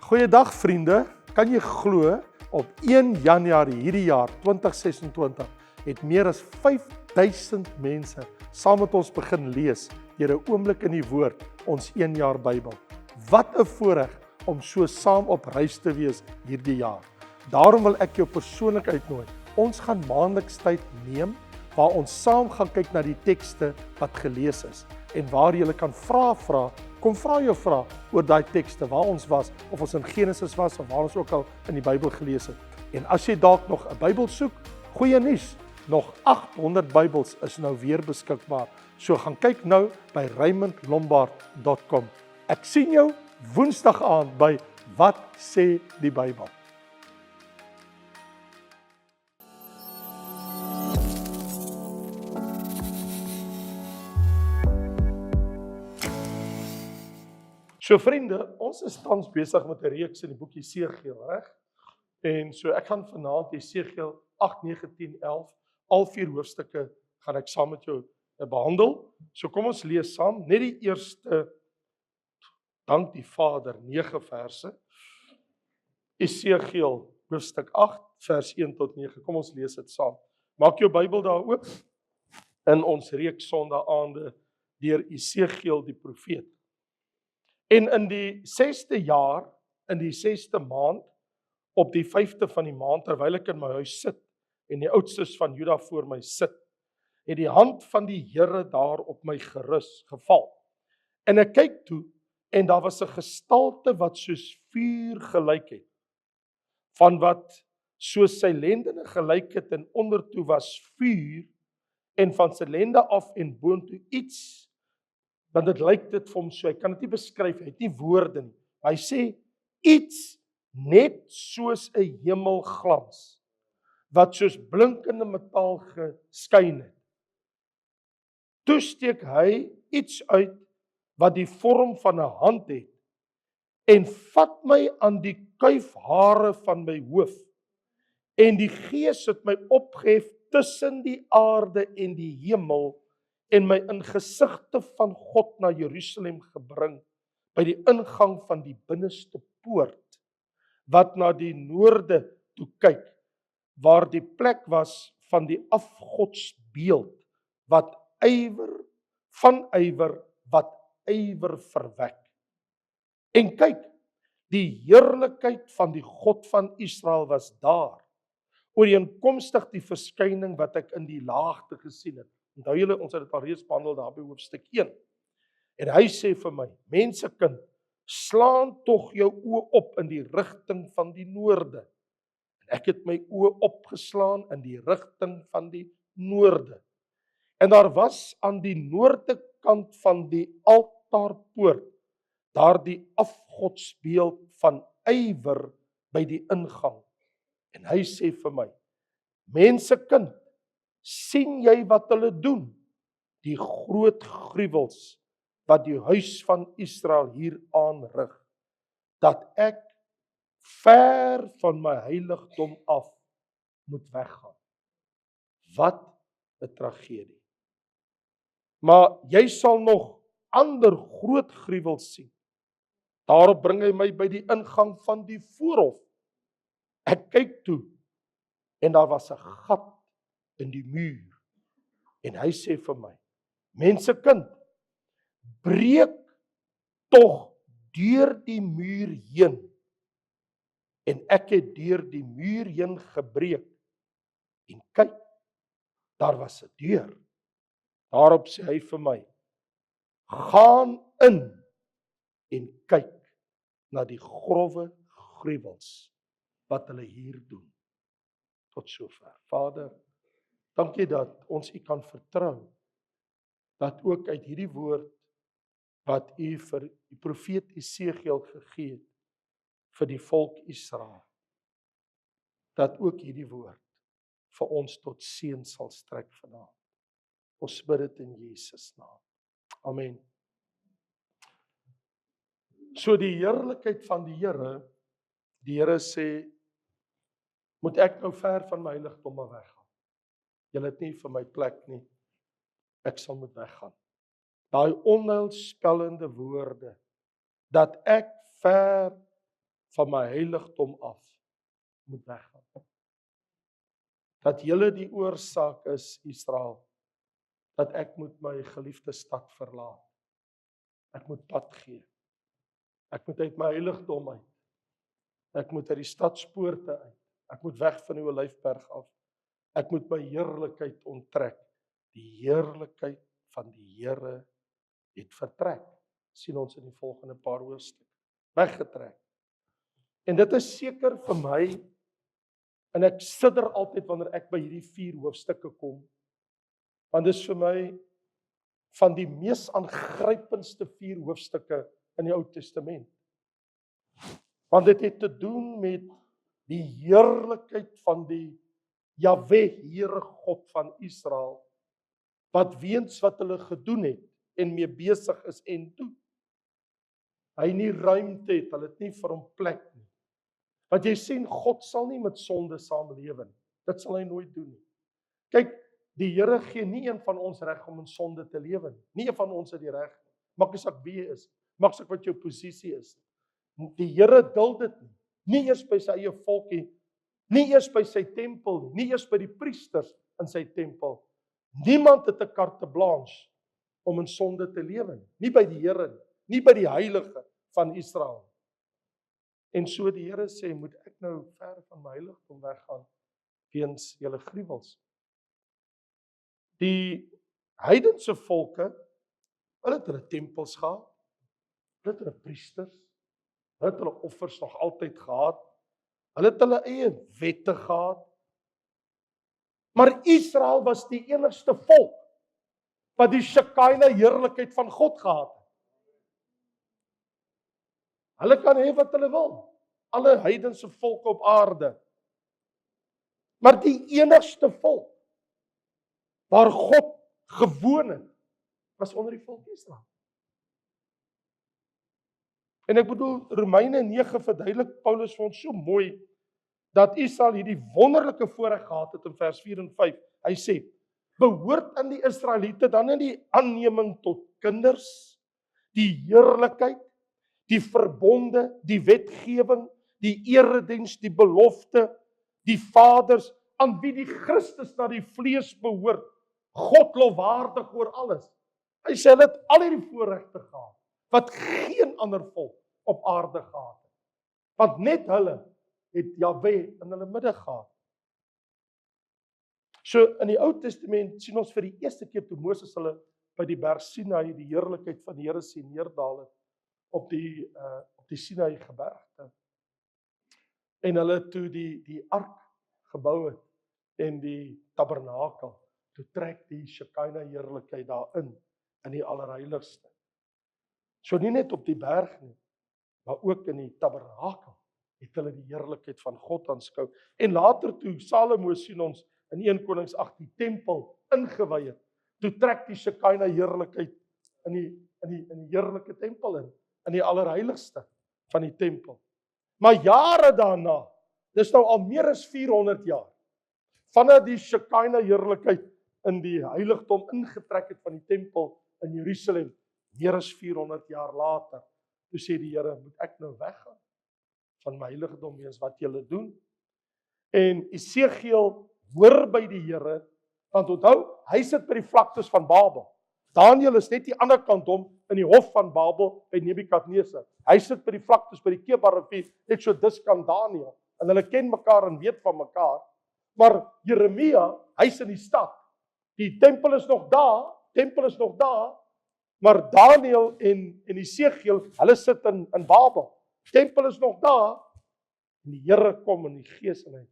Goeiedag vriende, kan jy glo op 1 Januarie hierdie jaar 2026 het meer as 5000 mense saam met ons begin lees deur 'n oomblik in die woord, ons 1 jaar Bybel. Wat 'n voorreg om so saam op reis te wees hierdie jaar. Daarom wil ek jou persoonlik uitnooi. Ons gaan maandeliks tyd neem waar ons saam gaan kyk na die tekste wat gelees is en waar jy kan vra. Kom vra jou vrae oor daai tekste waar ons was, of ons in Genesis was of waar ons ook al in die Bybel gelees het. En as jy dalk nog 'n Bybel soek, goeie nuus, nog 800 Bybels is nou weer beskikbaar. So gaan kyk nou by raymondlombard.com. Ek sien jou Woensdag aand by Wat sê die Bybel? So vriende, ons is tans besig met 'n reeks in die boek Jesegiel, reg? En so ek gaan vanaand Jesegiel 8, 9, 10, 11, al 4 hoofstukke gaan ek saam met jou behandel. So kom ons lees saam, net die eerste, dank die Vader, 9 verse. Jesegiel hoofstuk 8, vers 1 tot 9. Kom ons lees dit saam. Maak jou Bybel daar oop in ons reeks Sondae-aande deur Jesegiel die profeet. En in die 6de jaar, in die 6de maand, op die 5de van die maand, terwyl ek in my huis sit, en die oudstes van Juda voor my sit, het die hand van die Here daar op my geval. En ek kyk toe, en daar was 'n gestalte wat soos vuur gelyk het, van wat soos sy lendene gelyk het, en ondertoe was vuur, en van sy lende af en boontoe iets, want dit lyk dit vir hom so, hy kan dit nie beskryf, hy het nie woorde nie, hy sê, iets net soos 'n hemelglans, wat soos blinkende metaal geskyn het. Toe steek hy iets uit, wat die vorm van 'n hand het, en vat my aan die kuifhare van my hoof, en die Gees het my opgehef tussen die aarde en die hemel, en my in gesigte van God na Jerusalem gebring, by die ingang van die binneste poort, wat na die noorde toe kyk, waar die plek was van die afgodsbeeld, wat ywer verwek. En kyk, die heerlikheid van die God van Israel was daar, ooreenkomstig die verskyning wat ek in die laagte gesien het. Onthou julle, ons het dit al reeds behandel daar by hoofstuk 1. En hy sê vir my, mensekind, slaan tog jou oë op in die rigting van die noorde. En ek het my oë opgeslaan in die rigting van die noorde. En daar was aan die noorde kant van die altaarpoort, daar die afgodsbeeld van ywer by die ingang. En hy sê vir my, mensekind, sien jy wat hulle doen? Die groot gruwels wat die huis van Israel hier aanrig, dat ek ver van my heiligdom af moet weggaan. Wat 'n tragedie. Maar jy sal nog ander groot gruwels sien. Daarop bring hy my by die ingang van die voorhof. Ek kyk toe, en daar was 'n gat in die muur. En hy sê vir my, mensekind, breek tog deur die muur heen. En ek het deur die muur heen gebreek. En kyk, daar was 'n deur. Daarop sê hy vir my, gaan in en kyk na die grove gruwels wat hulle hier doen. Tot sover. Vader, dankie dat ons U kan vertrou, dat ook uit hierdie woord wat U vir die profeet Jesegiel gegee het vir die volk Israel, dat ook hierdie woord vir ons tot seën sal strek vanaand. Ons bid dit in Jesus naam. Amen. So die heerlikheid van die Here sê, moet ek nou ver van my heiligdom weggaan. Julle het nie vir my plek nie. Ek sal moet weggaan. Daai onheilspellende woorde, dat ek ver van my heiligdom af moet weggaan. Dat julle die oorsaak is, Israel, dat ek moet my geliefde stad verlaat. Ek moet pad gee. Ek moet uit my heiligdom uit. Ek moet uit die stadspoorte uit. Ek moet weg van die Olyfberg af. Ek moet my heerlikheid onttrek. Die heerlikheid van die Here het vertrek. Sien ons in die volgende paar hoofstukke. Weggetrek. En dit is seker vir my, en ek sidder altyd wanneer ek by hierdie 4 hoofstukke kom, want dit is vir my van die mees aangrypendste 4 hoofstukke in die Ou Testament. Want dit het te doen met die heerlikheid van die Jahwe, Here God van Israel, wat weens wat hulle gedoen het en mee besig is en doen. Hy nie ruimte het, hulle het nie vir hom plek nie. Want jy sien, God sal nie met sonde saamlewe nie. Dit sal hy nooit doen nie. Kyk, die Here gee nie een van ons reg om in sonde te lewe nie. Nie een van ons het die reg. Maak nie saak wie jy is, maak saak wat jou posisie is. Die Here duld dit nie. Nie eers by sy eie volkie, nie eers by sy tempel, nie eers by die priesters in sy tempel. Niemand het 'n carte blanche om in sonde te lewe nie. Nie by die Here nie, nie by die heilige van Israel. En so die Here sê, moet ek nou ver van my heiligdom weggaan weens julle gruwels. Die heidense volke, hulle het hulle tempels gehad, hulle het hulle priesters, hulle het hulle offers nog altyd gehad, hulle het hulle eie wette gehad, maar Israel was die enigste volk wat die Shekinah heerlikheid van God gehad het. Hulle kan hê wat hulle wil, alle heidense volke op aarde, maar die enigste volk waar God gewoon het, was onder die volk Israel. En ek bedoel, Romeine 9 verduidelik Paulus vir ons so mooi, dat Israel hierdie wonderlike voorreg gehad het in vers 4 en 5. Hy sê, behoort aan die Israeliete dan in die aanneming tot kinders, die heerlikheid, die verbonde, die wetgewing, die erediens, die belofte, die vaders, aan wie die Christus na die vlees behoort, God lofwaardig oor alles. Hy sê, hulle het al hierdie voorregte gehad, wat geen ander volk op aarde gehad het. Want net hulle het Jahwe in hulle midde gehad. So in die Ou Testament sien ons vir die eerste keer toe Moses hulle by die berg Sinai die heerlikheid van die Here sien neerdaal het op die Sinai gebergte. En hulle toe die ark gebou het en die tabernakel, toe trek die Shekinah heerlikheid daarin, in die allerheiligste. So nie net op die berg nie, maar ook in die tabernakel het hulle die heerlikheid van God aanskou. En later toe Salomo sien ons in 1 Konings 8 die tempel ingewy het, toe trek die Shekinah heerlikheid in die heerlike tempel in die allerheiligste van die tempel. Maar jare daarna, dis nou al meer as 400 jaar, vanaf die Shekinah heerlikheid in die heiligdom ingetrek het van die tempel in Jerusalem, meer as 400 jaar later, toe sê die Here, moet ek nou weggaan van my heiligdom weens wat julle doen? En Esegiel hoor by die Here, want onthou, hy sit by die vlaktes van Babel. Daniël is net die ander kant om in die hof van Babel by Nebukadneser. Hy sit by die vlaktes by die Kebar-rivier, net so dis kan Daniël. En hulle ken mekaar en weet van mekaar. Maar Jeremia, hy's in die stad. Die tempel is nog daar, maar Daniël en Esegiel, hulle sit in Babel. Tempel is nog daar, en die Here kom in die gees en hy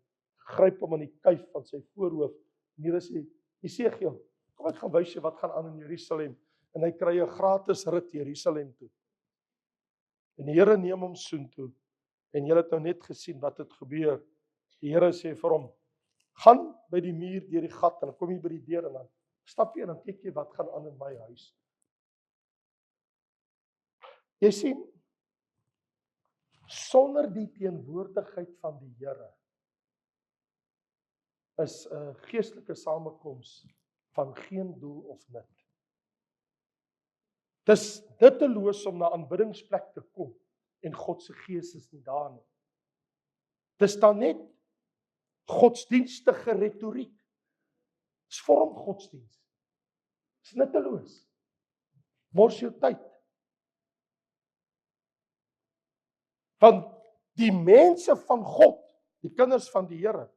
gryp hom in die kuif van sy voorhoof. En hier sê, Esegiel, kom ek gaan wys jy wat gaan aan in Jerusalem. En hy kry 'n gratis rit Jerusalem toe. En die Here neem hom soontoe. En jy het nou net gesien wat het gebeur. Die Here sê vir hom, gaan by die muur deur die gat en dan kom jy by die deur en dan stap jy en dan kyk jy wat gaan aan in my huis. Jy sien, sonder die teenwoordigheid van die Here is 'n geestelike samekoms van geen doel of nut. Dis nutteloos om na aanbiddingsplek te kom en God se gees is nie daar nie. Dis dan net godsdienstige retoriek. Dis vorm godsdiens. Dis nutteloos. Mors jou tyd. Want die mense van God, die kinders van die Here,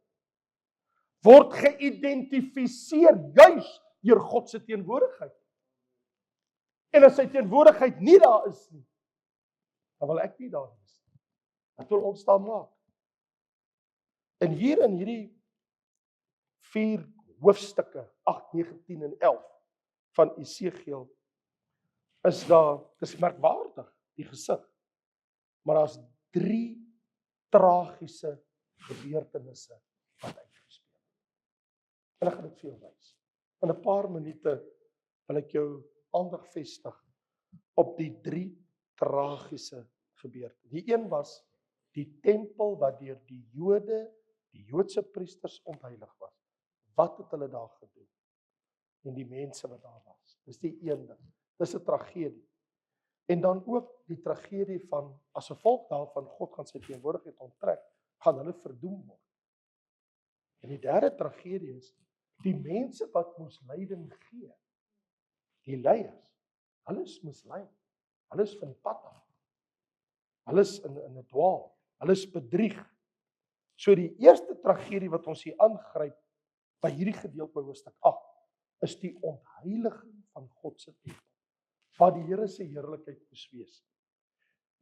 word geïdentifiseer juis deur God se teenwoordigheid. En as sy teenwoordigheid nie daar is nie, dan wil ek nie daar wees nie. Dit wil ons dan maak. En hier in hierdie 4 hoofstukke, 8, 9, 10 en 11 van Esegiel, is daar, dis merkwaardig, die gesig, maar daar's 3 tragiese gebeurtenisse wat uitgespeel. En ek gaan dit vir jou wys. In 'n paar minute wil ek jou aandag vestig op die 3 tragiese gebeurtenisse. Die een was die tempel wat deur die Jode, die Joodse priesters ontheilig was. Wat het hulle daar gedoen? En die mense wat daar was. Dis die een ding. Dis 'n tragedie. En dan ook die tragedie van, as gevolg daarvan God gaan sy teenwoordigheid onttrek, gaan hulle verdoem word. En die derde tragedie is, die mense wat moes lyding gee, die leiers, hulle is mislei. Hulle is van die pad af. Hulle is in 'n dwaal. Hulle is bedrieg. So die eerste tragedie wat ons hier aangryp by hierdie gedeelte by hoofstuk 8 is die ontheiliging van God se tempel, waar die Here se heerlikheid moes wees.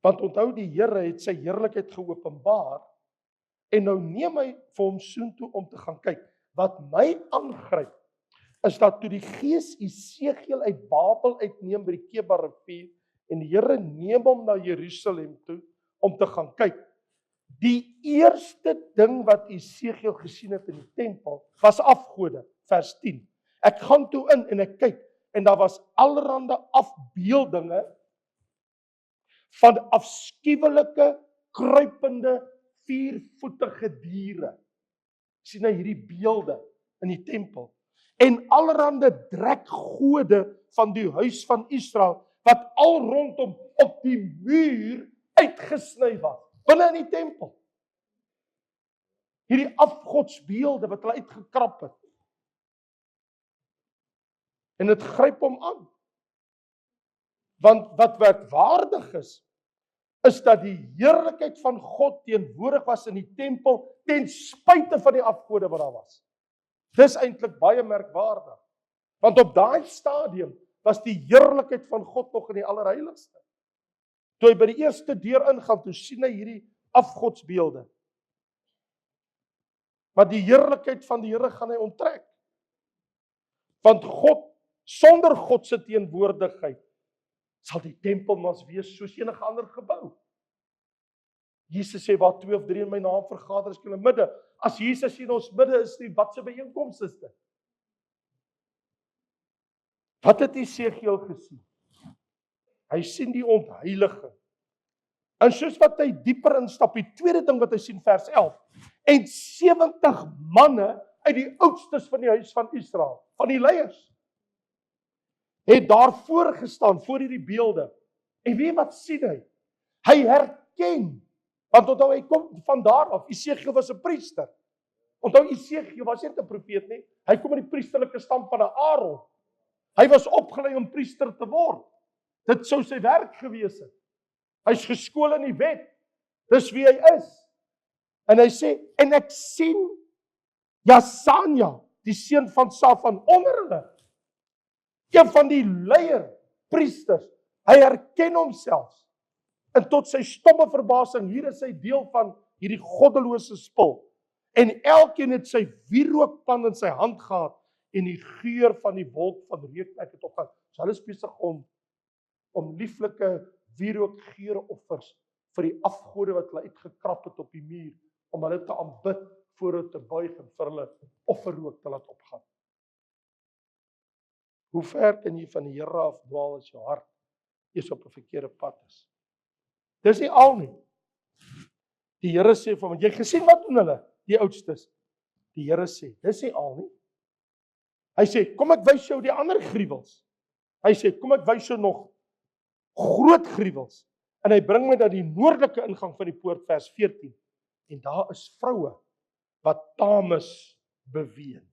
Want onthou, die Here het sy heerlikheid geopenbaar en nou neem hy vir hom soontoe om te gaan kyk. Wat my aangryp is dat toe die Gees Esegiel uit Babel uitneem by die Kebar rivier en die Here neem hom na Jerusalem toe om te gaan kyk. Die eerste ding wat Esegiel gesien het in die tempel was afgode, vers 10. Ek gaan toe in en ek kyk en daar was allerhande afbeeldinge van afskuwelike, kruipende, 4-voetige diere. Sien jy hierdie beelde in die tempel? En allerhande drekgode van die huis van Israel wat al rondom op die muur uitgesny was, binne in die tempel. Hierdie afgodsbeelde wat hulle uitgekrap het. En dit gryp hom aan. Want wat werkwaardig is dat die heerlikheid van God teenwoordig was in die tempel ten spyte van die afgode wat daar was. Dis eintlik baie merkwaardig. Want op daai stadium was die heerlikheid van God nog in die allerheiligste. Toe hy by die eerste deur ingaan, toe sien hy hierdie afgodsbeelde. Maar die heerlikheid van die Here gaan hy onttrek. Want God, sonder God se teenwoordigheid, sal die tempel mas wees soos enige ander gebou. Jesus sê, waar 2 of 3 in my naam vergader, is in die midde. As Jesus in ons midde is, nie, wat se byeenkoms is dit? Wat het Esegiel gesien? Hy sien die ontheiliging. En soos wat hy dieper instap, die tweede ding wat hy sien, vers 11, en 70 manne uit die oudstes van die huis van Israel, van die leiers, het daar voorgestaan, voor hierdie beelde. En weet wat sien hy? Hy herken, want onthou, hy kom van daar af, Esegiel was 'n priester. Onthou, Esegiel was nie 'n profeet nie, hy kom in die priesterlike stam van Aaron. Hy was opgelei om priester te word. Dit sou sy werk gewees het. Hy's geskool in die wet. Dis wie hy is. En hy sê, en ek sien Jasanja, die seun van Safan, onder hulle. Een van die leier, priesters. Hy herken homself. En tot sy stomme verbasing, hier is hy deel van hierdie goddelose spul. En elkeen het sy wierookpan in sy hand gehad, en die geur van die wolk van reukplek het opgaan. So hulle is besig om lieflike wierookgeuroffers vir die afgode wat hulle uitgekrap het op die muur, om hulle te aanbid, voor hulle te buig en vir hulle offerrook te laat opgaan. Hoe ver kan jy van die Here afdwaal as jou hart eers op 'n verkeerde pad is? Dis nie al nie. Die Here sê vir hom, jy gesien wat doen hulle, die oudstes? Die Here sê, dis nie al nie. Hy sê, kom ek wys jou die ander gruwels. Hy sê, kom ek wys jou nog groot gruwels. En hy bring my na die noordelike ingang van die poort, vers 14. En daar is vroue wat Tamus beween,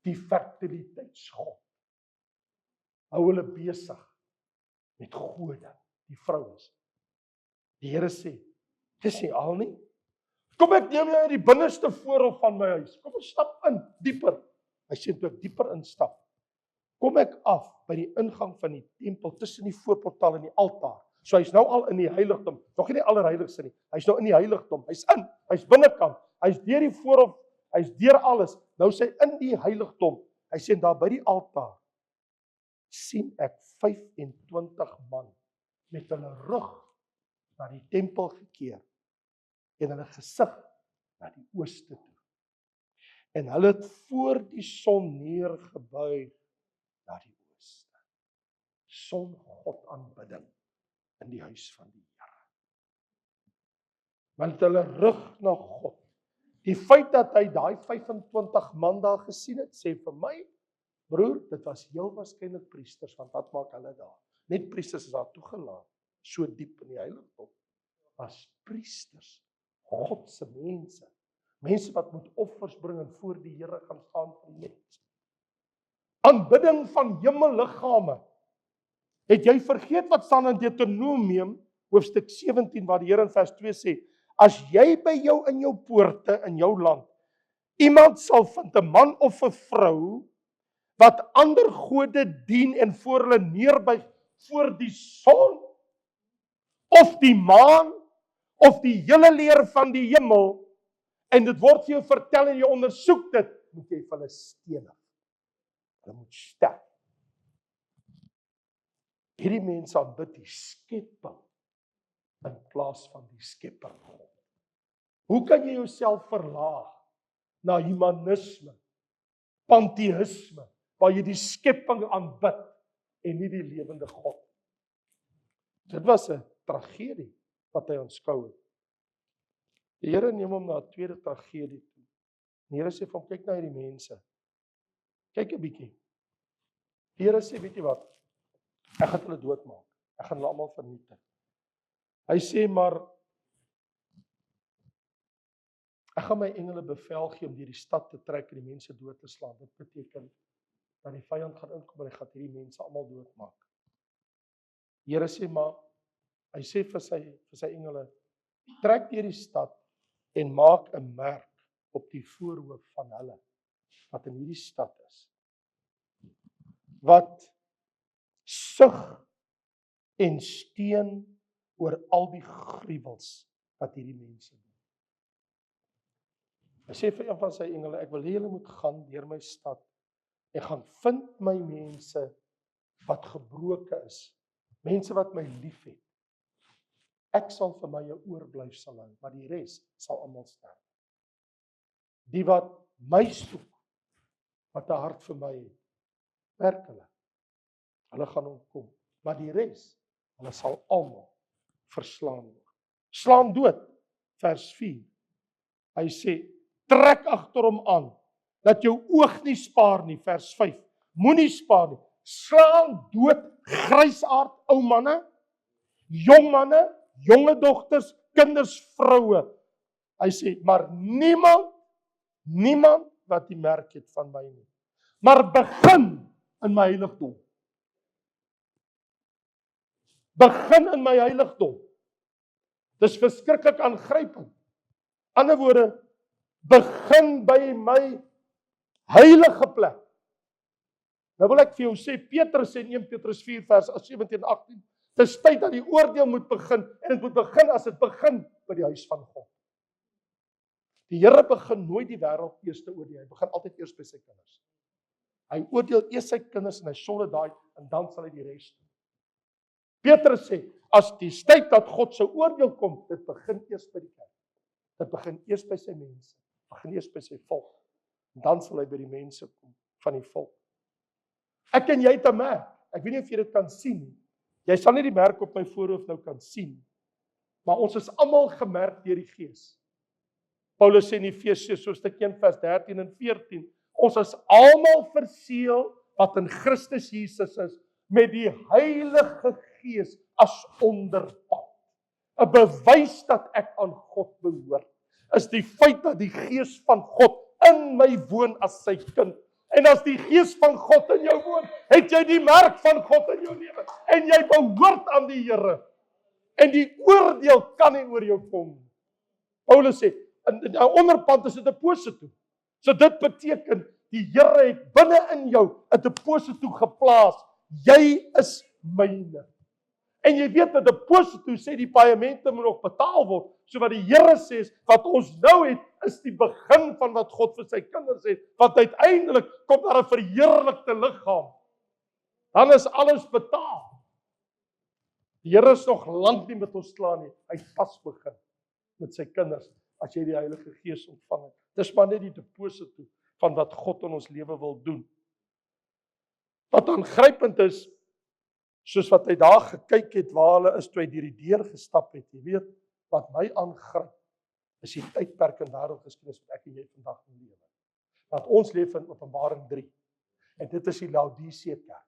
die fertiliteitsgod. Hou hulle besig met gode, die vrouens. Die Here sê, dis nie al nie. Kom ek neem jou uit die binneste voorhof van my huis. Kom ek stap in, dieper. Hy sê toe ek dieper instap, kom ek af by die ingang van die tempel, tussen die voorportaal en die altaar. So hy's nou al in die heiligdom, nog nie die allerheiligste nie. Hy's nou in die heiligdom, hy's in, hy's binnekant, hy's deur die voorhof, hy's deur alles. Nou sê in die heiligdom, hy sê daar by die altaar, sien ek 25 man met hulle rug na die tempel gekeer en hulle gesig na die ooste toe. En hulle het voor die son neergebuig na die ooste. Son God aanbidding in die huis van die Here. Want hulle rug na God. Die feit dat hy daai 25 man daar gesien het, sê vir my, broer, dit was heel waarskynlik priesters, want wat maak hulle daar? Net priesters is daar toegelaat, so diep in die heiligdom. Was priesters, God se mense. Mense wat moet offers bring en voor die Here gaan staan vir die mense. Aanbidding van hemelliggame. Het jy vergeet wat staan in Deuteronomium hoofstuk 17 waar die Here in vers 2 sê, as jy by jou in jou poorte in jou land iemand sal vind, 'n man of 'n vrou wat ander gode dien en voor hulle neerbuig voor die son of die maan of die hele leer van die hemel, en dit word vir jou vertel en jy ondersoek dit, moet jy vir hulle stenig. Hulle moet sterf. Hierdie mense aanbid die skepping in plaas van die skepper God. Hoe kan jy jouself verlaag na humanisme, panteïsme, waar jy die skepping aanbid en nie die lewende God? Dit was 'n tragedie wat hy aanskou het. Die Here neem hom na 'n tweede tragedie toe. Die Here sê vir hom, kyk na hierdie mense. Kyk 'n bietjie. Die Here sê, weet jy wat? Ek gaan hulle doodmaak. Ek gaan hulle almal vernietig. Hy sê maar, ek gaan my engele bevel gee om deur die stad te trek en die mense dood te slaan. Dit beteken dat die vyand gaan inkom en hy gaan hierdie mense almal doodmaak. Die Here sê maar, hy sê vir sy engele, trek deur die stad en maak 'n merk op die voorhoof van hulle wat in hierdie stad is. Wat sug en steun oor al die gruwels wat hierdie mense doen. Hy sê vir een van sy engele, ek wil hê julle moet gaan deur my stad en gaan vind my mense wat gebroke is, mense wat my liefhet. Ek sal vir my 'n oorblyfsel hou, maar die res sal almal sterf. Die wat my soek, wat 'n hart vir my het, werk hulle. Hulle gaan omkom, maar die res, hulle sal almal verslaan word. Slaan dood, vers 4. Hy sê, trek agter hom aan, dat jou oog nie spaar nie, vers 5. Moenie spaar nie. Slaan dood, grysaard, ou manne, jong manne, jonge dogters, kinders, vroue. Hy sê, maar niemand wat die merk het van my nie. Maar begin in my heiligdom. Begin in my heiligdom. Dis verskriklik aangrypend. Ander woorde, begin by my heilige plek. Nou wil ek vir jou sê, Petrus sê in 1 Petrus 4 vers 17 en 18, dis tyd dat die oordeel moet begin, en dit moet begin as dit begin by die huis van God. Die Here begin nooit die wêreld eers te oordeel, hy begin altyd eers by sy kinders. Hy oordeel eers sy kinders en hy sonde daai, en dan sal hy die res doen. Petrus sê, as die tyd dat God se oordeel kom, dit begin eers by die kerk. Dit begin eers by sy mense, begin eers by sy volk. En dan sal hy by die mense kom van die volk. Ek en jy het 'n merk. Ek weet nie of jy dit kan sien nie. Jy sal nie die merk op my voorhoof nou kan sien. Maar ons is almal gemerk deur die Gees. Paulus sê in Efesiërs hoofstuk 1 vers 13 en 14, ons is almal verseël wat in Christus Jesus is met die Heilige Gees as onderpand. 'n bewys dat ek aan God behoort, is die feit dat die Gees van God in my woon as sy kind. En as die Gees van God in jou woon, het jy die merk van God in jou lewe. En jy behoort aan die Here. En die oordeel kan nie oor jou kom. Paulus sê, in onderpand is dit 'n deposito. So dit beteken, die Here het binne in jou 'n deposito geplaas. Jy is myne. En jy weet, 'n deposito sê die paemente moet nog betaal word. So wat die Here sê is, wat ons nou het, is die begin van wat God vir sy kinders het. Want uiteindelik kom daar 'n verheerlikte liggaam. Dan is alles betaal. Die Here is nog lank nie met ons klaar nie. Hy het pas begin met sy kinders as jy die Heilige Gees ontvang het. Dis maar net die deposito van wat God in ons lewe wil doen. Wat aangrypend is, soos wat hy daar gekyk het waar hulle is toe hy deur die deur gestap het. Jy weet, wat my aangryp is die tydperk in wêreldgeskiedenis wat ek en jy vandag in lewe. Want ons leef in Openbaring 3. En dit is die Laodicea kerk.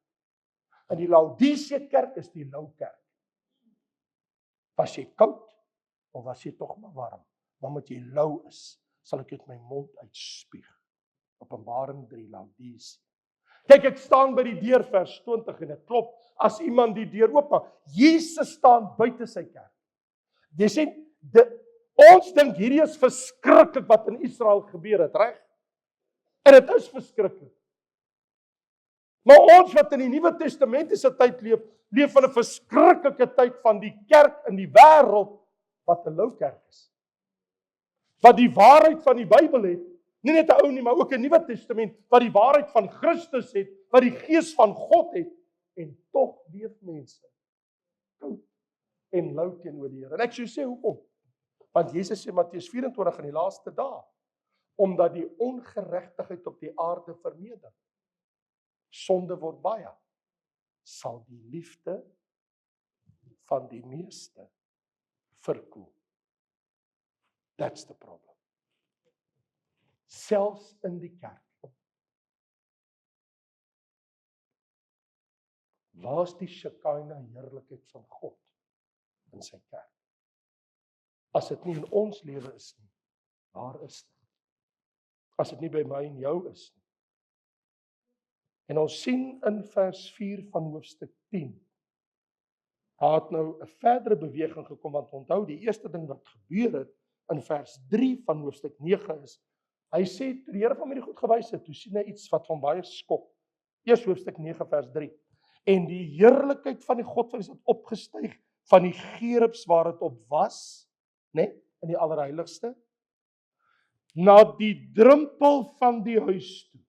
En die Laodicea kerk is die lou kerk. Was jy koud of was jy tog maar warm? Maar omdat jy lou is, sal ek uit my mond uitspieg. Openbaring 3, Laodicea. Kyk, ek staan by die deur, vers 20, en ek klop as iemand die deur oopmaak. Jesus staan buite sy kerk. Jy sien, ons dink hierdie is verskriklik wat in Israel gebeur het, reg? En dit is verskriklik. Maar ons wat in die Nuwe Testamentiese tyd leef in 'n verskriklike tyd van die kerk in die wêreld wat 'n lou kerk is. Wat die waarheid van die Bybel het, nie net 'n ou nie, maar ook 'n Nuwe Testament, wat die waarheid van Christus het, wat die Gees van God het, en tog leef mense koud en lou teenoor die Here. En ek sou sê, hoekom? Want Jesus sê in Matteus 24 in die laaste dae, omdat die ongeregtigheid op die aarde vermeerder, sonde word baie, sal die liefde van die meeste verkoel. That's the problem. Selfs in die kerk. Waar is die Shekinah heerlikheid van God in sy kerk? As dit nie in ons lewe is nie, waar is dit? As dit nie by my en jou is nie. En ons sien in vers 4 van hoofstuk 10, daar het nou 'n verdere beweging gekom, want onthou die eerste ding wat gebeur het in vers 3 van hoofstuk 9 is, hy sê, toe die Here van my die goed gewys het, toe sien hy iets wat van baie skok. Eers hoofstuk 9 vers 3. En die heerlikheid van die God van Israel het opgestyg van die gerubs waar dit op was, né, in die allerheiligste, na die drempel van die huis toe.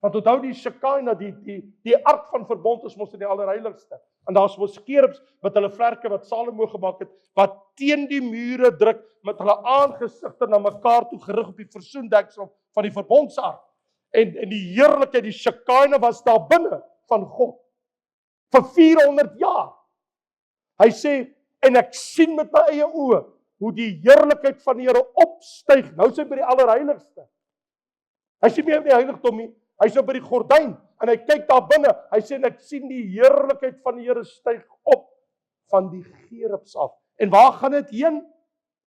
Want onthou die Shekinah, die ark van verbond is mos in die allerheiligste. En daar's mos gerubs met hulle vlerke wat Salomo gemaak het, wat teen die mure druk met hulle aangesigte na mekaar toe gerig op die versoendeksel van die verbondsark. En die heerlikheid, die Shekinah was daar binne van God vir 400 jaar. Hy sê, en ek sien met my eie oë hoe die heerlikheid van die Here opstyg. Nou is hy by die allerheiligste. Hy sien nie in die heiligdom nie. Hy is nou by die gordyn en hy kyk daar binne. Hy sê, en ek sien die heerlikheid van die Here styg op van die gerubs af. En waar gaan dit heen?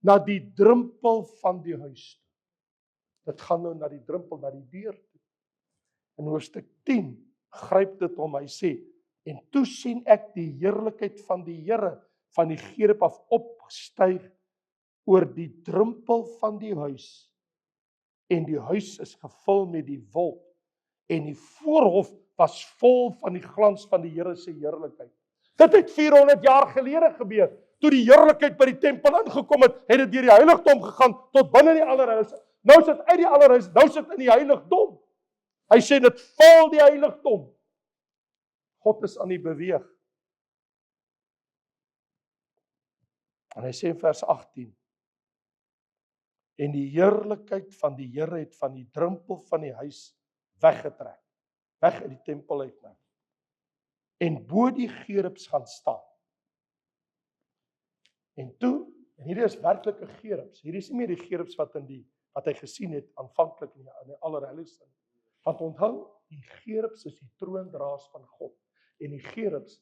Na die drempel van die huis toe. Dit gaan nou na die drempel, na die deur toe. In hoofstuk 10 gryp dit hom. Hy sê, en toe sien ek die heerlikheid van die Here van die gerub af opstyg oor die drempel van die huis. En die huis is gevul met die wolk. En die voorhof was vol van die glans van die Here se heerlikheid. Dit het 400 jaar gelede gebeur. Toe die heerlikheid by die tempel ingekom het, het dit deur die heiligdom gegaan tot binne die allerheiligste. Nou sit uit die allerheiligste, nou sit in die heiligdom. Hy sê dit vul die heiligdom. God is aan die beweeg. En hy sê in vers 18, en die heerlikheid van die Here het van die drempel van die huis weggetrek, weg uit die tempel uit nou, en bo die gerubs gaan staan. En toe, en hierdie is werklike gerubs, hierdie is nie meer die gerubs wat hy gesien het aanvanklik in die allerheiligste. Want onthou, die gerubs is die troondraers van God, en die gerubs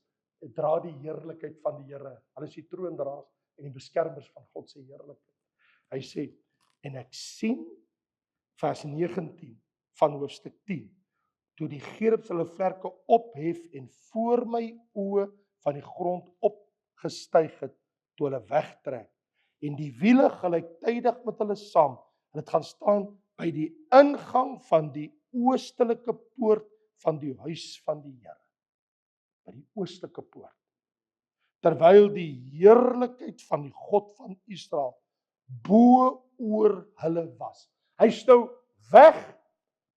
dra die heerlikheid van die Here. Hulle is die troondraers en die beskermers van God se heerlikheid. Hy sê, en ek sien, vers 19 van hoofstuk 10, toe die gerubs hulle vlerke ophef en voor my oë van die grond opgestyg het, toe hulle wegtrek, en die wiele gelyktydig met hulle saam, en het gaan staan by die ingang van die oostelike poort van die huis van die Here. By die oostelike poort. Terwyl die heerlikheid van die God van Israel bo oor hulle was. Hy is nou weg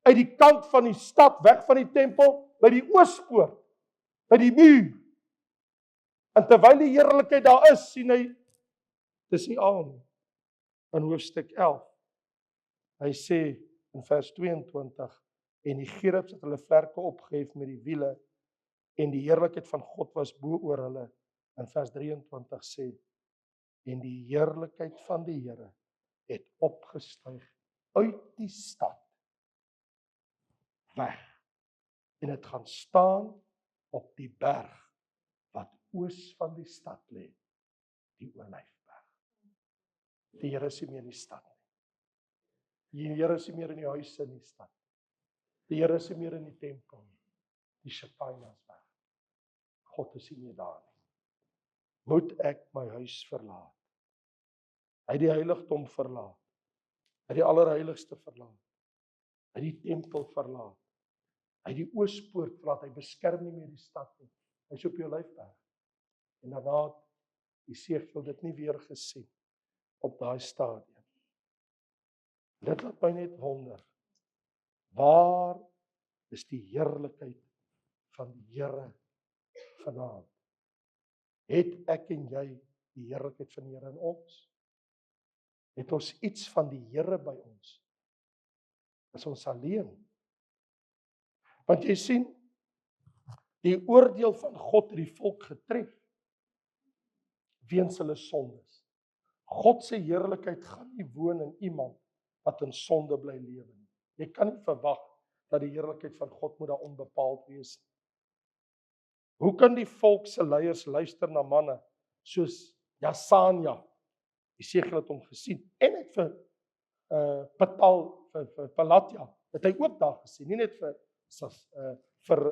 uit die kant van die stad, weg van die tempel, by die oospoort, by die muur. En terwyl die heerlikheid daar is, sien hy, dis nie al nie. In hoofstuk 11, hy sê in vers 22, en die gerubs het hulle vlerke opgehef met die wiele, en die heerlikheid van God was bo oor hulle. In vers 23 sê, en die heerlikheid van die Here het opgestyg uit die stad, weg, en het gaan staan op die berg, wat oos van die stad lê, die Olyfberg. Die Here is nie meer in die stad nie. Die Here is nie meer in die huise in die stad. Die Here is nie meer in die tempel nie. Die Shekinah is weg. God is nie meer daar nie. Moet ek my huis verlaat? Hy het die heiligdom verlaat. Hy het die allerheiligste verlaat. Hy het die tempel verlaat. Hy het die oospoort verlaat. Hy beskerm nie meer die stad nie. Hy is op die Olyfberg. En daarna het Jesegiel dit nie weer gesien op daai stadium. Dit laat my net wonder. Waar is die heerlikheid van die Here vanaand? Het ek en jy die heerlikheid van die Here in ons? Het ons iets van die Here by ons? Is ons alleen? Want jy sien, die oordeel van God het die volk getref, weens hulle sondes. God se heerlikheid gaan nie woon in iemand wat in sonde bly lewe nie. Jy kan nie verwag dat die heerlikheid van God moet daar onbepaald wees nie. Hoe kan die volk se leiers luister na manne soos Jasanja? Jesegiel het hom gesien, en het vir Pelatja, het hy ook daar gesien, nie net vir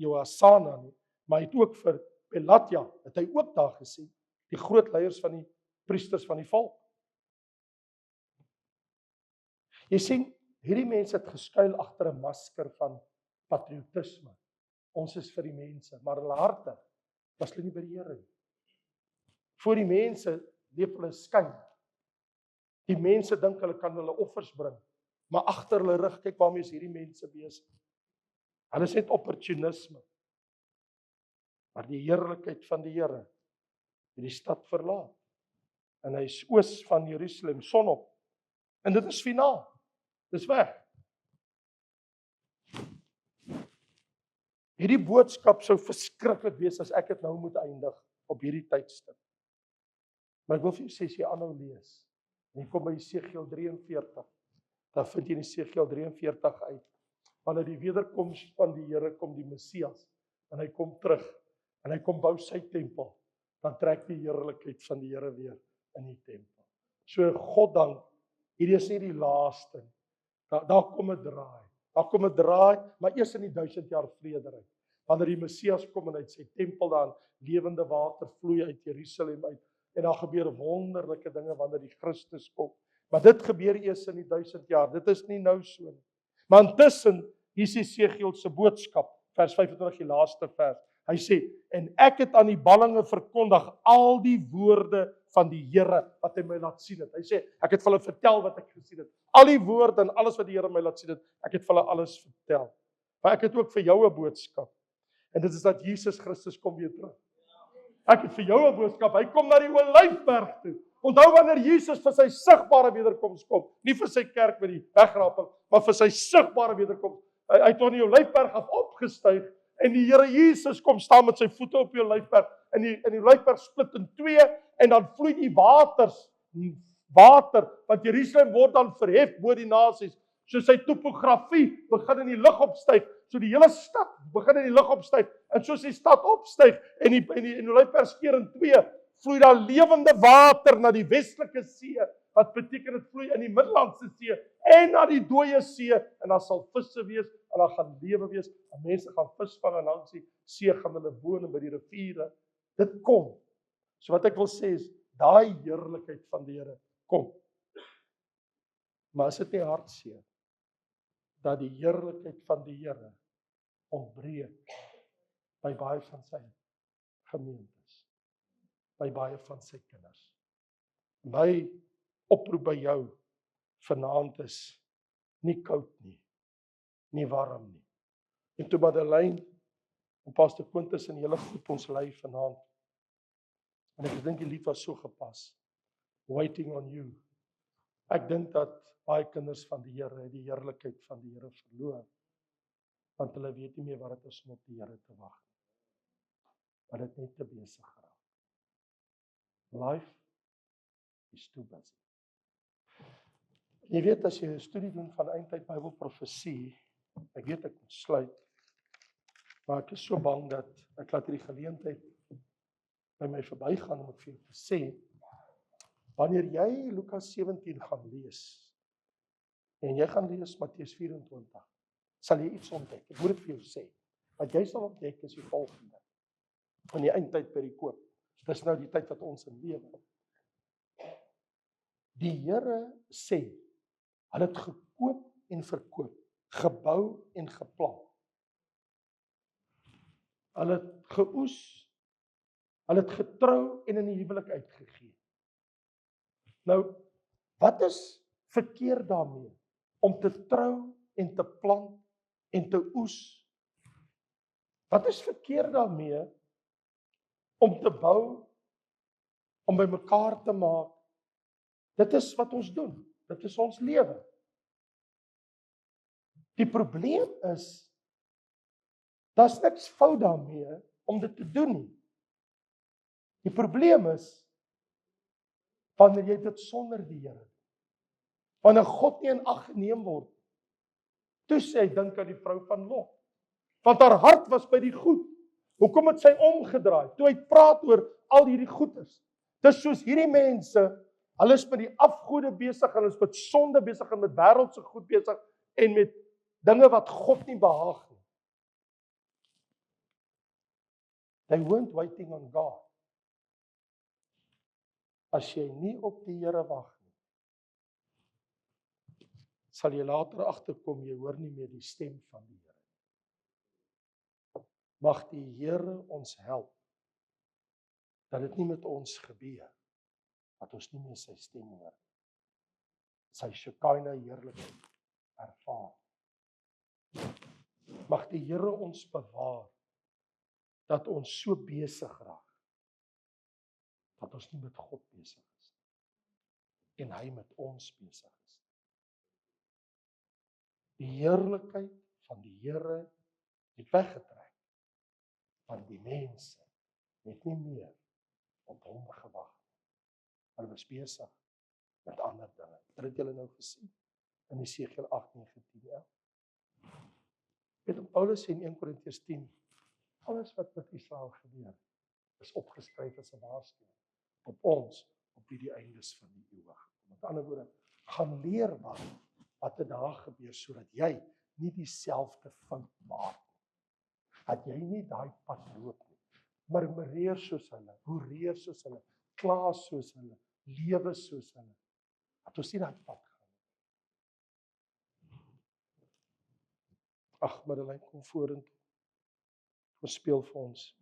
Joasana nie, maar hy het ook vir Pelatja, het hy ook daar gesien, die groot leiers van die priesters van die volk. Jy sien, hierdie mense het geskuil agter 'n masker van patriotisme. Ons is vir die mense, maar hulle harte was hulle nie by die Here nie. Voor die mense leef hulle skyn. Die mense dink hulle kan hulle offers bring, maar agter hulle rug, kyk waarmee is hierdie mense besig. Hulle is net opportunisme. Maar die heerlikheid van die Here het die stad verlaat. En hy is oos van Jerusalem, sonop. En dit is finaal. Dis weg. Hierdie boodskap sou verskriklik wees as ek dit nou moet eindig op hierdie tydstip. Maar ek wil vir jou sê, as jy aanhou lees, en jy kom by Jesegiel 43, dan vind jy in Jesegiel 43 uit, wanneer die wederkoms van die Here kom, die Messias, en hy kom terug, en hy kom bou sy tempel, dan trek die heerlikheid van die Here weer in die tempel. So God dank, hierdie is nie die laaste, daar kom 'n draai. Daar kom 'n draai, maar eers in die 1000 jaar vrederyk. Wanneer die Messias kom en uit sy tempel dan lewende water vloei uit Jerusalem uit, en daar gebeur wonderlike dinge wanneer die Christus kom. Maar dit gebeur eers in die 1000 jaar. Dit is nie nou so nie. Maar intussen, hier is Jesegiel se boodskap, vers 25, die laaste vers. Hy sê, en ek het aan die ballinge verkondig al die woorde van die Here wat hy my laat sien het. Hy sê, ek het vir hulle vertel wat ek gesien het. Al die woorde en alles wat die Here my laat sien het, ek het vir hulle alles vertel. Maar ek het ook vir jou 'n boodskap. En dit is dat Jesus Christus kom weer terug. Ek het vir jou 'n boodskap. Hy kom na die Olyfberg toe. Onthou wanneer Jesus vir sy sigbare wederkoms kom, nie vir sy kerk met die wegraping, maar vir sy sigbare wederkoms. Hy het van die Olyfberg af opgestyg en die Here Jesus kom staan met sy voete op die Olyfberg en die Olyfberg split in twee en dan vloei die water, want Jerusalem word dan verhef bo die nasies. So sy topografie begin in die lug opstyg. So die hele stad begin in die lug opstyg. En soos die stad opstyg en die Olyfberg skeer in twee, vloei daar lewende water na die Westelike See, wat beteken dit vloei in die Middellandse See en na die Dooie See, en daar sal visse wees, en daar gaan lewe wees, en mense gaan vis vang, en langs die see gaan hulle woon en by die riviere. Dit kom. So wat ek wil sê is, daai heerlikheid van die Here kom. Maar is dit nie hartseer dat die heerlikheid van die Here ontbreek by baie van sy gemeentes, by baie van sy kinders? My oproep by jou vanaand is nie koud nie, nie warm nie. En toe Madeleine en Pastor Quintus en hele groep ons lei vanaand, en ek dink die lied was so gepas, Waiting on You. Ek dink dat baie kinders van die Here die heerlikheid van die Here verloor, want hulle weet nie meer wat dit is om op die Here te wag nie. Maar dit net te besig geraak. Life is too busy. Jy weet, as jy 'n studie doen van eindtyd Bybelprofesie, ek weet ek moet sluit, maar ek is so bang dat ek laat hierdie geleentheid by my verbygaan om ek vir jou te sê, wanneer jy Lukas 17 gaan lees, en jy gaan lees Matteus 24, sal jy iets ontdek. Ek moet dit vir jou sê. Wat jy sal ontdek is die volgende. Van die eindtyd perikoop. Dis nou die tyd wat ons in lewe. Die Here sê, hulle het gekoop en verkoop, gebou en geplant. Hulle het geoes, hulle het getrou en in die huwelik uitgegee. Nou, wat is verkeerd daarmee? Om te trou en te plant en te oes. Wat is verkeerd daarmee? Om te bou, om by mekaar te maak. Dit is wat ons doen. Dit is ons lewe. Die probleem is, daar's niks fout daarmee om dit te doen nie. Die probleem is, wanneer jy dit sonder die Here doen. Wanneer God nie in ag geneem word. Toe sê hy, dink aan die vrou van Lot. Want haar hart was by die goed. Hoekom het sy omgedraai? Toe hy praat oor al hierdie goedes. Dis soos hierdie mense, hulle is met die afgode besig, hulle is met sonde besig en met wêreldse goed besig en met dinge wat God nie behaag nie. They weren't waiting on God. As jy nie op die Here wag nie, sal jy later agterkom, jy hoor nie meer die stem van die Here. Mag die Here ons help, dat dit nie met ons gebeur, dat ons nie meer sy stem hoor, sy Shekinah heerlikheid ervaar. Mag die Here ons bewaar, dat ons so besig raak, dat ons nie met God besig is, en hy met ons besig is. Die heerlikheid van die Here het weggetrek, want die mense het nie meer op hom gewag. Hulle was besig met ander dinge. Het julle nou gesien in Jesegiel 8:9-10? Weet Paulus sê in 1 Korintiërs 10, alles wat met Israel gebeur, is opgeskryf as 'n waarskuwing op ons, op die eindes van die eeue. Met ander woorde, gaan leer wat het daar gebeur, sodat jy nie dieselfde fout maak. Dat jy nie daai pad loop nie. Murmureer soos hulle, hoereer soos hulle, kla soos hulle, lewe soos hulle. Dat ons nie daai pad gaan. Ag, Madeleine, kom vorentoe. Ons speel vir ons.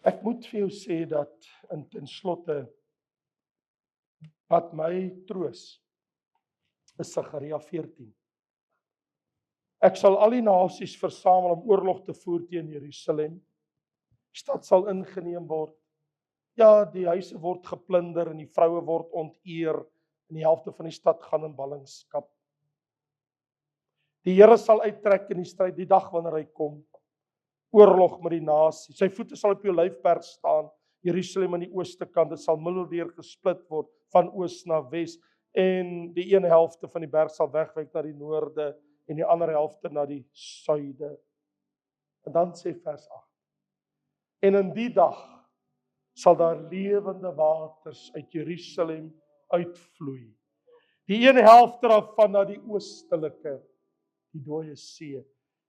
Ek moet vir jou sê dat ten slotte wat my troos is Sagaria 14. Ek sal al die nasies versamel om oorlog te voer teen Jerusalem. Die stad sal ingeneem word. Ja, die huise word geplunder en die vroue word onteer en die helfte van die stad gaan in ballingskap. Die Here sal uittrek in die stryd die dag wanneer hy kom. Oorlog met die nasie. Sy voete sal op jou lyfberg staan. Jerusalem aan die ooste kant, dit sal middeldeur gesplit word van oos na wes en die een helfte van die berg sal wegwyk na die noorde en die ander helfte na die suide. En dan sê vers 8. En in die dag sal daar lewende waters uit Jerusalem uitvloei. Die een helfte daarvan na die oostelike, die Dooie See,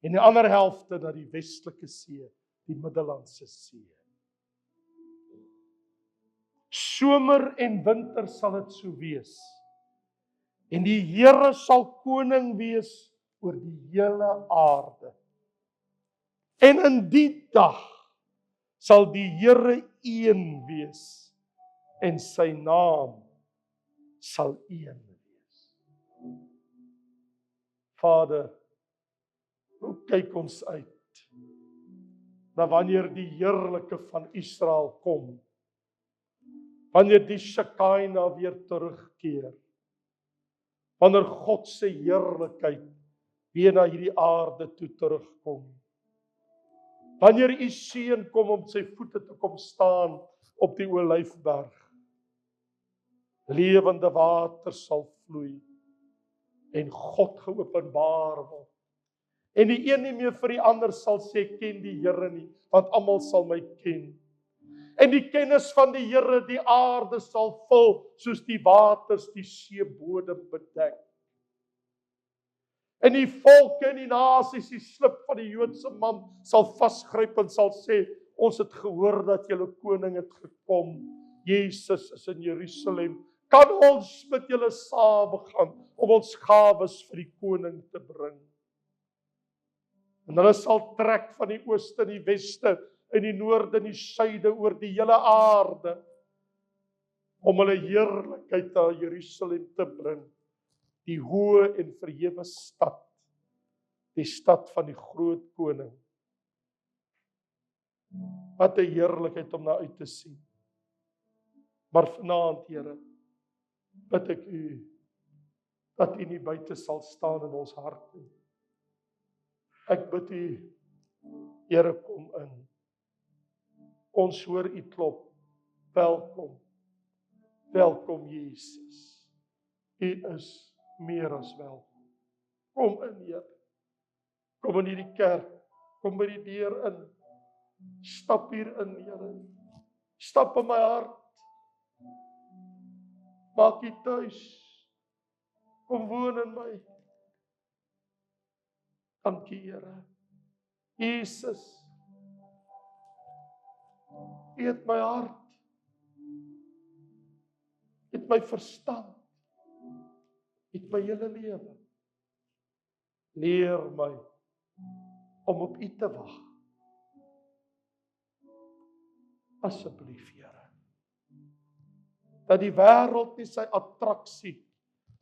en die ander helfte na die westelike see, die Middellandse See. Somer en winter sal dit so wees. En die Here sal koning wees oor die hele aarde. En in die dag sal die Here een wees en sy naam sal een wees. Vader, hoe kyk ons uit na wanneer die heerlike van Israel kom, wanneer die Shekinah weer terugkeer, wanneer God se heerlikheid weer na hierdie aarde toe terugkom, wanneer u seun kom om sy voete te kom staan op die Olyfberg, lewende water sal vloei en God geopenbaar word. En die een nie meer vir die ander sal sê, ken die Here nie, want almal sal my ken. En die kennis van die Here die aarde sal vul, soos die waters die seebodem bedek. En die volke en die nasies, die slip van die Joodse man, sal vasgryp en sal sê, ons het gehoor dat julle koning het gekom, Jesus is in Jerusalem, kan ons met julle saamgaan, om ons gawes vir die koning te bring. En hulle sal trek van die ooste en die weste, en die noorde en die suide oor die hele aarde, om hulle heerlikheid na Jerusalem te bring, die hoë en verhewe stad, die stad van die groot koning. Wat 'n heerlikheid om na uit te sien. Maar vanaand, Here, bid ek u, dat u nie buite sal staan in ons hart nie. Ek bid u, Here, kom in. Ons hoor u klop. Welkom. Welkom, Jesus. U is meer as welkom. Kom in, Here. Kom in hierdie kerk. Kom by die deur in. Stap hier in, Here. Stap in my hart. Maak u tuis. Kom woon in my. Dankie, Here. Jesus, u het my hart. U het my verstand. U het my hele lewe. Leer my om op u te wag. Asseblief, Here. Dat die wêreld nie sy attraksie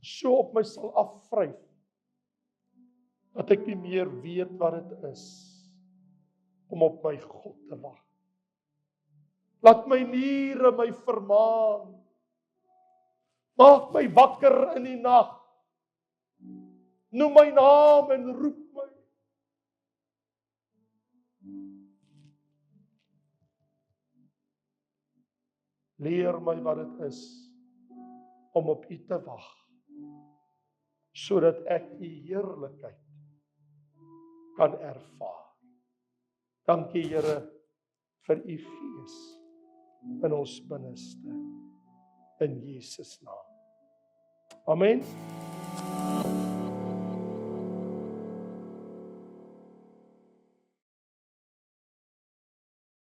so op my sal afvryf, dat ek nie meer weet wat dit is om op my God te wag. Laat my niere my vermaan. Maak my wakker in die nag. Noem my naam en roep my. Leer my wat dit is om op u te wag, sodat ek u heerlikheid kan ervaar. Dankie, Here, vir u Gees in ons binneste. In Jesus naam. Amen.